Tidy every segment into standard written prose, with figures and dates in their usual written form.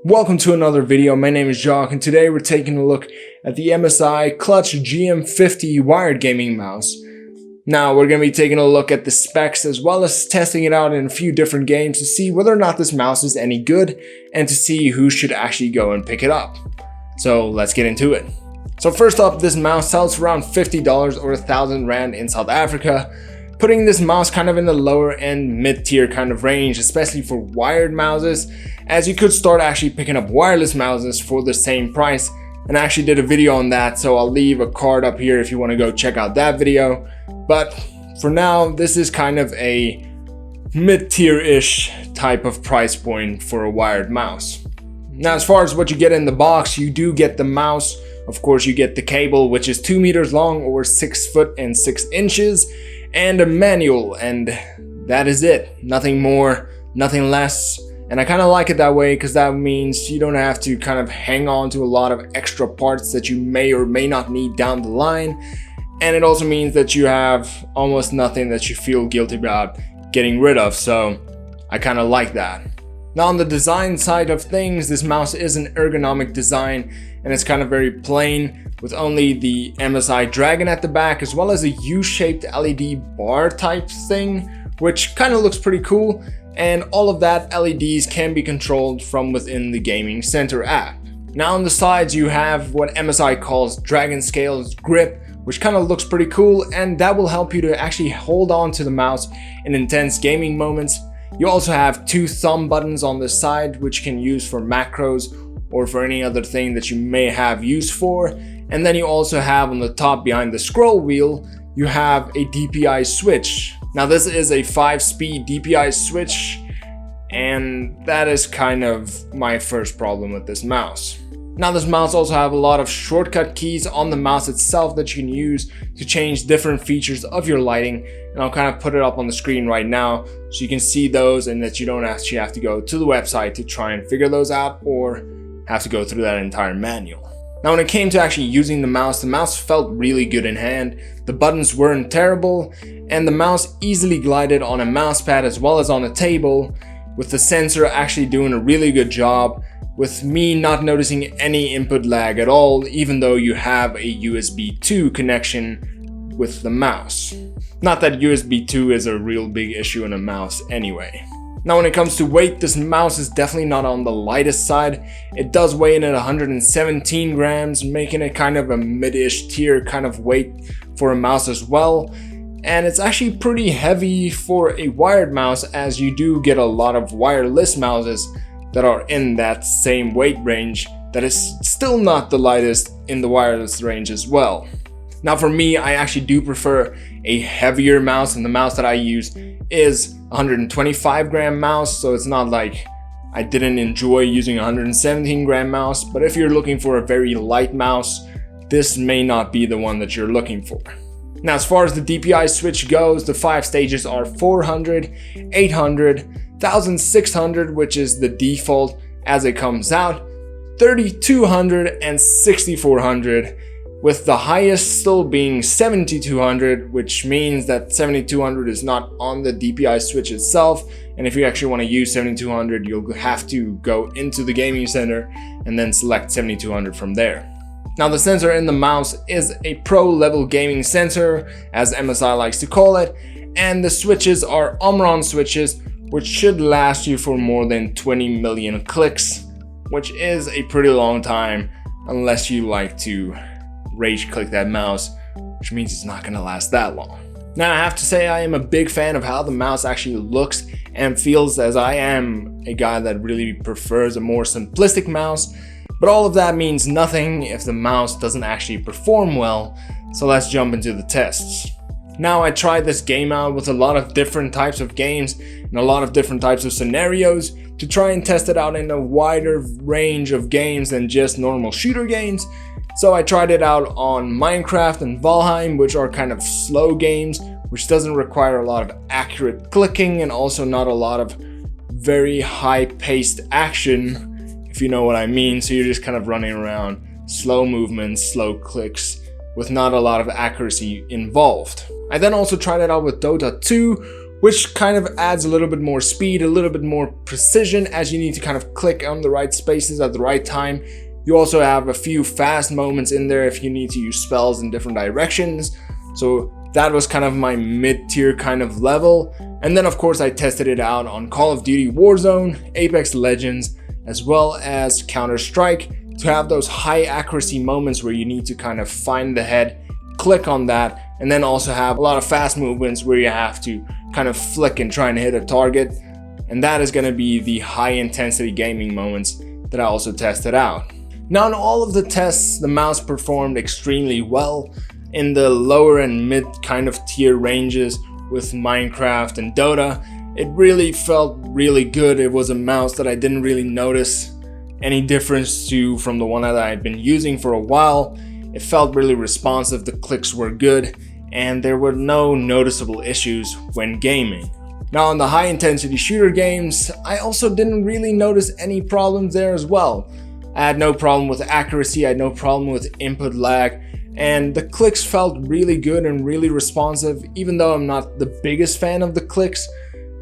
Welcome to another video. My name is Jacques and today we're taking a look at the MSI Clutch GM50 wired gaming mouse. Now we're going to be taking a look at the specs as well as testing it out in a few different games to see whether or not this mouse is any good and to see who should actually go and pick it up. So let's get into it. So first up, this mouse sells for around $50 or 1,000 Rand in South Africa, putting this mouse kind of in the lower end mid-tier kind of range, especially for wired mouses, as you could start actually picking up wireless mouses for the same price. And I actually did a video on that, so I'll leave a card up here if you want to go check out that video. But for now, this is kind of a mid-tier-ish type of price point for a wired mouse. Now, as far as what you get in the box, you do get the mouse. Of course, you get the cable, which is 2 meters long or 6 foot and 6 inches, and a manual, and that is it. Nothing more, nothing less. And I kind of like it that way because that means you don't have to kind of hang on to a lot of extra parts that you may or may not need down the line. And it also means that you have almost nothing that you feel guilty about getting rid of. So I kind of like that. Now on the design side of things, this mouse is an ergonomic design and it's kind of very plain with only the MSI Dragon at the back as well as a U-shaped LED bar type thing, which kind of looks pretty cool. And all of that LEDs can be controlled from within the Gaming Center app. Now on the sides you have what MSI calls Dragon Scales Grip, which kind of looks pretty cool, and that will help you to actually hold on to the mouse in intense gaming moments. You also have 2 thumb buttons on the side, which you can use for macros or for any other thing that you may have use for. And then you also have on the top behind the scroll wheel, you have a DPI switch. Now this is a 5-speed DPI switch, and that is kind of my first problem with this mouse. Now this mouse also have a lot of shortcut keys on the mouse itself that you can use to change different features of your lighting, and I'll kind of put it up on the screen right now so you can see those and that you don't actually have to go to the website to try and figure those out or have to go through that entire manual. Now when it came to actually using the mouse felt really good in hand. The buttons weren't terrible, and the mouse easily glided on a mouse pad as well as on a table, with the sensor actually doing a really good job, with me not noticing any input lag at all, even though you have a USB 2 connection with the mouse. Not that USB 2 is a real big issue in a mouse anyway. Now when it comes to weight, this mouse is definitely not on the lightest side. It does weigh in at 117 grams, making it kind of a mid-ish tier kind of weight for a mouse as well. And it's actually pretty heavy for a wired mouse, as you do get a lot of wireless mouses that are in that same weight range that is still not the lightest in the wireless range as well. Now for me, I actually do prefer a heavier mouse, and the mouse that I use is 125 gram mouse, so it's not like I didn't enjoy using a 117 gram mouse, but if you're looking for a very light mouse, this may not be the one that you're looking for. Now as far as the DPI switch goes, the 5 stages are 400, 800, 1600, which is the default as it comes out, 3200 and 6400, with the highest still being 7200, which means that 7200 is not on the DPI switch itself. And if you actually want to use 7200, you'll have to go into the Gaming Center and then select 7200 from there. Now the sensor in the mouse is a pro level gaming sensor, as MSI likes to call it, and the switches are Omron switches, which should last you for more than 20 million clicks, which is a pretty long time unless you like to rage click that mouse, which means it's not going to last that long. Now I have to say I am a big fan of how the mouse actually looks and feels, as I am a guy that really prefers a more simplistic mouse, but all of that means nothing if the mouse doesn't actually perform well, so let's jump into the tests. Now I tried this game out with a lot of different types of games and a lot of different types of scenarios to try and test it out in a wider range of games than just normal shooter games. So I tried it out on Minecraft and Valheim, which are kind of slow games, which doesn't require a lot of accurate clicking and also not a lot of very high-paced action, if you know what I mean. So you're just kind of running around, slow movements, slow clicks, with not a lot of accuracy involved. I then also tried it out with Dota 2, which kind of adds a little bit more speed, a little bit more precision as you need to kind of click on the right spaces at the right time. You also have a few fast moments in there if you need to use spells in different directions. So that was kind of my mid-tier kind of level. And then of course I tested it out on Call of Duty Warzone, Apex Legends, as well as Counter-Strike to have those high accuracy moments where you need to kind of find the head, click on that, and then also have a lot of fast movements where you have to kind of flick and try and hit a target. And that is going to be the high intensity gaming moments that I also tested out. Now in all of the tests, the mouse performed extremely well in the lower and mid kind of tier ranges with Minecraft and Dota. It really felt really good. It was a mouse that I didn't really notice any difference to from the one that I had been using for a while. It felt really responsive, the clicks were good, and there were no noticeable issues when gaming. Now on the high intensity shooter games, I also didn't really notice any problems there as well. I had no problem with accuracy, I had no problem with input lag, and the clicks felt really good and really responsive. Even though I'm not the biggest fan of the clicks,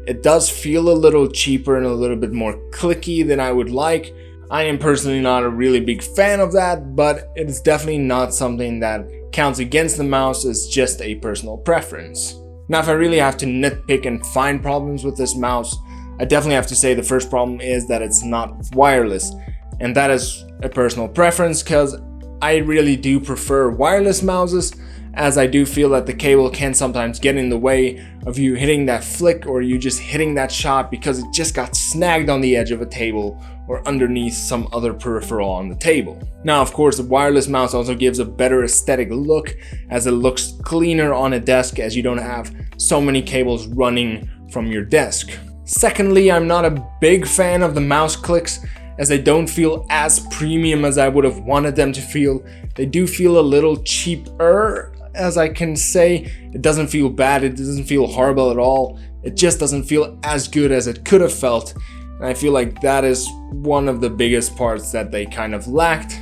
it does feel a little cheaper and a little bit more clicky than I would like. I am personally not a really big fan of that, but it's definitely not something that counts against the mouse, it's just a personal preference. Now if I really have to nitpick and find problems with this mouse, I definitely have to say the first problem is that it's not wireless. And that is a personal preference because I really do prefer wireless mouses, as I do feel that the cable can sometimes get in the way of you hitting that flick or you just hitting that shot because it just got snagged on the edge of a table or underneath some other peripheral on the table. Now of course the wireless mouse also gives a better aesthetic look as it looks cleaner on a desk as you don't have so many cables running from your desk. Secondly, I'm not a big fan of the mouse clicks as they don't feel as premium as I would have wanted them to feel. They do feel a little cheaper, as I can say. It doesn't feel bad, it doesn't feel horrible at all. It just doesn't feel as good as it could have felt. And I feel like that is one of the biggest parts that they kind of lacked.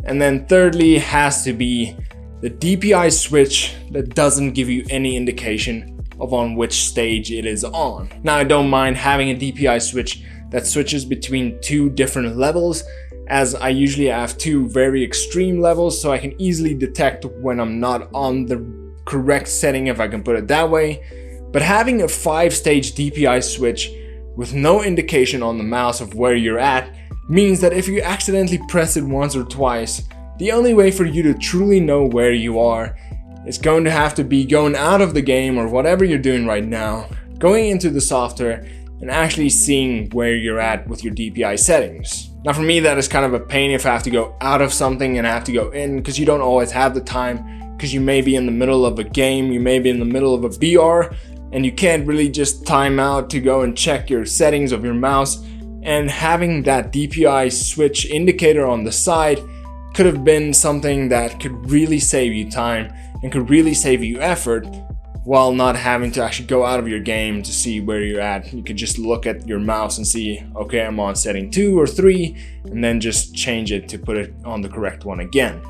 And then thirdly has to be the DPI switch that doesn't give you any indication of on which stage it is on. Now I don't mind having a DPI switch that switches between two different levels, as I usually have two very extreme levels, so I can easily detect when I'm not on the correct setting, if I can put it that way. But having a 5-stage DPI switch with no indication on the mouse of where you're at means that if you accidentally press it once or twice, the only way for you to truly know where you are is going to have to be going out of the game or whatever you're doing right now, going into the software and actually seeing where you're at with your DPI settings. Now for me that is kind of a pain if I have to go out of something and I have to go in, because you don't always have the time, because you may be in the middle of a game, you may be in the middle of a BR, and you can't really just time out to go and check your settings of your mouse. And having that DPI switch indicator on the side could have been something that could really save you time and could really save you effort, while not having to actually go out of your game to see where you're at. You could just look at your mouse and see, okay, I'm on setting 2 or 3, and then just change it to put it on the correct one again.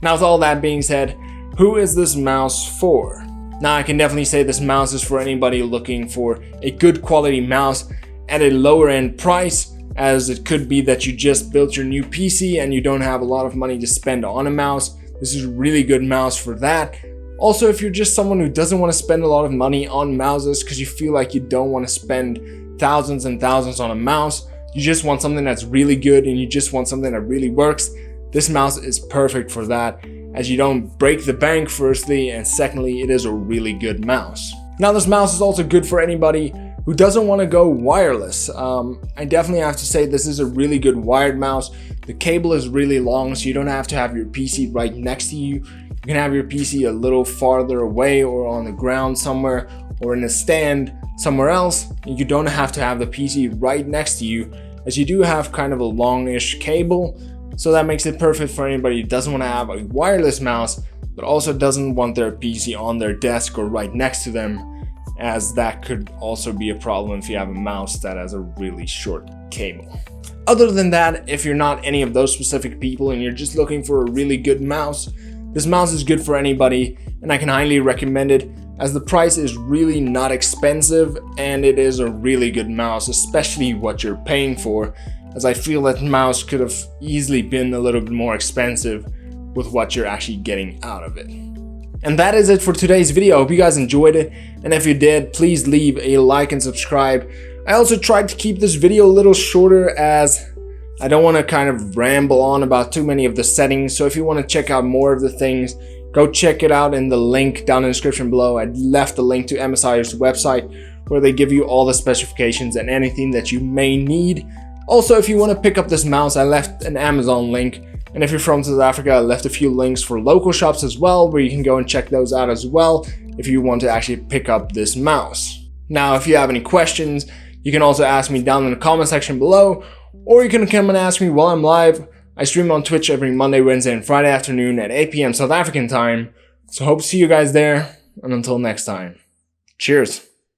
Now with all that being said, who is this mouse for? Now I can definitely say this mouse is for anybody looking for a good quality mouse at a lower end price, as it could be that you just built your new PC and you don't have a lot of money to spend on a mouse. This is a really good mouse for that. Also, if you're just someone who doesn't want to spend a lot of money on mouses because you feel like you don't want to spend thousands and thousands on a mouse, you just want something that's really good and you just want something that really works, this mouse is perfect for that, as you don't break the bank firstly, and secondly, it is a really good mouse. Now this mouse is also good for anybody who doesn't want to go wireless. I definitely have to say this is a really good wired mouse. The cable is really long, so you don't have to have your PC right next to you. You can have your PC a little farther away or on the ground somewhere or in a stand somewhere else. You don't have to have the PC right next to you, as you do have kind of a longish cable. So that makes it perfect for anybody who doesn't want to have a wireless mouse, but also doesn't want their PC on their desk or right next to them, as that could also be a problem if you have a mouse that has a really short cable. Other than that, if you're not any of those specific people and you're just looking for a really good mouse, this mouse is good for anybody and I can highly recommend it. as the price is really not expensive and it is a really good mouse, especially what you're paying for, as I feel that mouse could have easily been a little bit more expensive with what you're actually getting out of it. And that is it for today's video. I hope you guys enjoyed it, and if you did, please leave a like and subscribe. I also tried to keep this video a little shorter as I don't want to kind of ramble on about too many of the settings, so if you want to check out more of the things, go check it out in the link down in the description below. I left a link to MSI's website where they give you all the specifications and anything that you may need. Also, if you want to pick up this mouse, I left an Amazon link, and if you're from South Africa, I left a few links for local shops as well, where you can go and check those out as well if you want to actually pick up this mouse. Now, if you have any questions, you can also ask me down in the comment section below, or you can come and ask me while I'm live. I stream on Twitch every Monday, Wednesday, and Friday afternoon at 8 PM South African time, so hope to see you guys there, and until next time, cheers.